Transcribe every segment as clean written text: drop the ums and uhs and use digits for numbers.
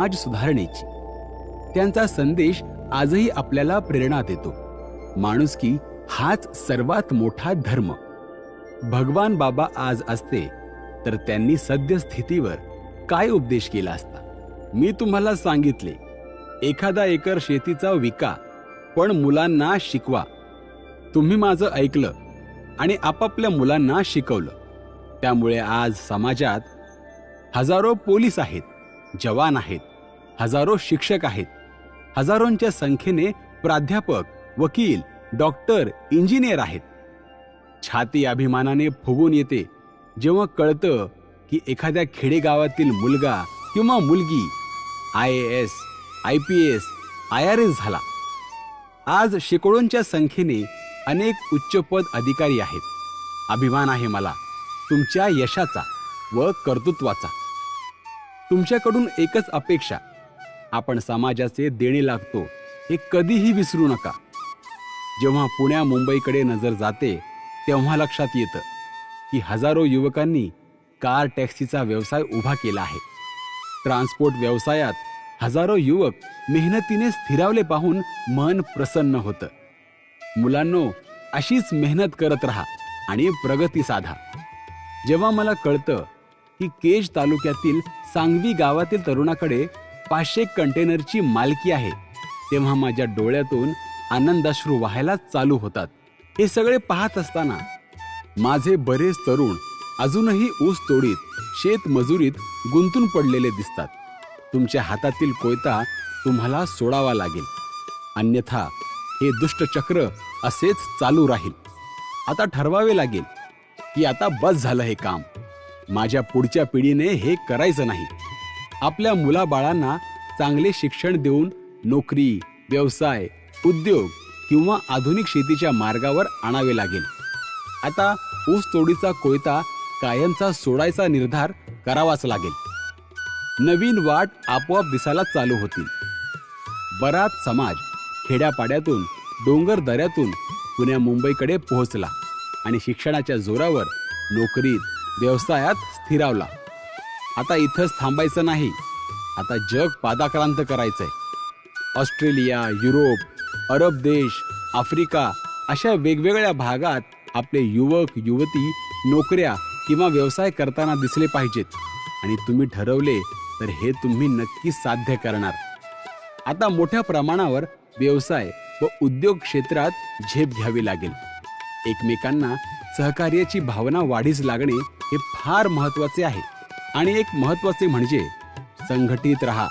समाज सुधारणेची. त्यांचा संदेश आजही आपल्याला प्रेरणा देतो. माणुसकी हाच सर्वात मोठा धर्म. भगवान बाबा आज असते तर त्यांनी सद्यस्थितीवर काय उपदेश केला असता? मी तुम्हाला सांगितले, एखादा एकर शेतीचा विका, पण मुलांना शिकवा. तुम्ही माझं ऐकलं आणि आपापल्या मुलांना शिकवलं. त्यामुळे आज समाजात हजारो पोलीस आहेत, जवान आहेत, हजारो शिक्षक आहेत, हजारोंच्या संख्येने प्राध्यापक, वकील, डॉक्टर, इंजिनियर आहेत. छाती अभिमानाने फुगून येते जेव्हा कळतं की एखाद्या खेडेगावातील मुलगा किंवा मुलगी IAS, IPS, IRS झाला. आज शेकडोंच्या संख्येने अनेक उच्चपद अधिकारी आहेत. अभिमान आहे मला तुमच्या यशाचा व कर्तृत्वाचा. तुमच्याकडून एकच अपेक्षा, आपण समाजाचे देणे लागतो हे कधीही विसरू नका. जेव्हा पुण्या मुंबईकडे नजर जाते तेव्हा लक्षात येतं की हजारो युवकांनी कार टॅक्सीचा व्यवसाय उभा केला आहे. ट्रान्सपोर्ट व्यवसायात हजारो युवक मेहनतीने स्थिरावले पाहून मन प्रसन्न होतं. मुलांनो, अशीच मेहनत करत राहा आणि प्रगती साधा. जेव्हा मला कळतं की केज तालुक्यातील सांगवी गावातील तरुणाकडे 500 कंटेनरची मालकी आहे, तेव्हा माझ्या डोळ्यातून आनंदाश्रू वाहायला चालू होतात. हे सगळे पाहत असताना माझे बरेच तरुण अजूनही ऊस तोडीत, शेत मजुरीत गुंतून पडलेले दिसतात. तुमच्या हातातील कोयता तुम्हाला सोडावा लागेल, अन्यथा हे दुष्टचक्र असेच चालू राहील. आता ठरवावे लागेल की आता बस झालं हे काम. माझ्या पुढच्या पिढीने हे करायचं नाही. आपल्या मुलाबाळांना चांगले शिक्षण देऊन नोकरी, व्यवसाय, उद्योग किंवा आधुनिक शेतीच्या मार्गावर आणावे लागेल. आता ऊस तोडीचा कोयता कायमचा सोडायचा निर्धार करावाच लागेल. नवीन वाट आपोआप दिसायला चालू होतील. बराच समाज खेड्यापाड्यातून, डोंगर दऱ्यातून पुण्या मुंबईकडे पोहोचला आणि शिक्षणाच्या जोरावर नोकरीत, व्यवसायात स्थिरावला. आता इथंच थांबायचं नाही, आता जग पादाक्रांत करायचंय. ऑस्ट्रेलिया, युरोप, अरब देश, आफ्रिका अशा वेगवेगळ्या भागात आपले युवक युवती नोकऱ्या किंवा व्यवसाय करताना दिसले पाहिजेत. आणि तुम्ही ठरवले तर हे तुम्ही नक्की साध्य करणार. आता मोठ्या प्रमाणावर व्यवसाय व उद्योग क्षेत्रात झेप घ्यावी लागेल. एकमेकांना सहकार्याची भावना वाढीस लागणे हे फार महत्वाचे आहे. आणि एक महत्वाचे म्हणजे संघटित राहा.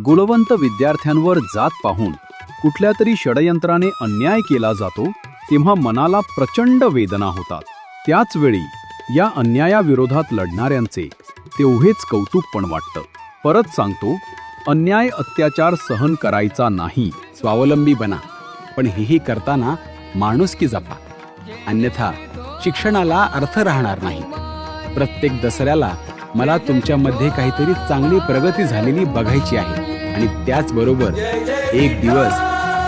गुणवंत विद्यार्थ्यांवर जात पाहून कुठल्या तरी षडयंत्राने अन्याय केला जातो तेव्हा मनाला प्रचंड वेदना होतात. त्याच वेळी या अन्यायाविरोधात लढणाऱ्यांचे तेवढेच कौतुक पण वाटतं. परत सांगतो, अन्याय अत्याचार सहन करायचा नाही. स्वावलंबी बना, पण हेही करताना माणुसकी जपा, अन्यथा शिक्षणाला अर्थ राहणार नाही. प्रत्येक दसऱ्याला मला तुमच्यामध्ये काहीतरी चांगली प्रगती झालेली बघायची आहे आणि त्याचबरोबर एक दिवस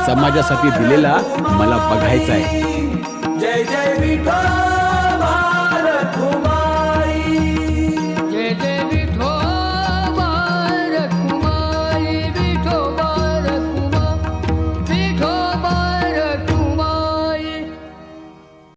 समाजासाठी दिलेला मला बघायचा आहे. जय जय विठ्ठल.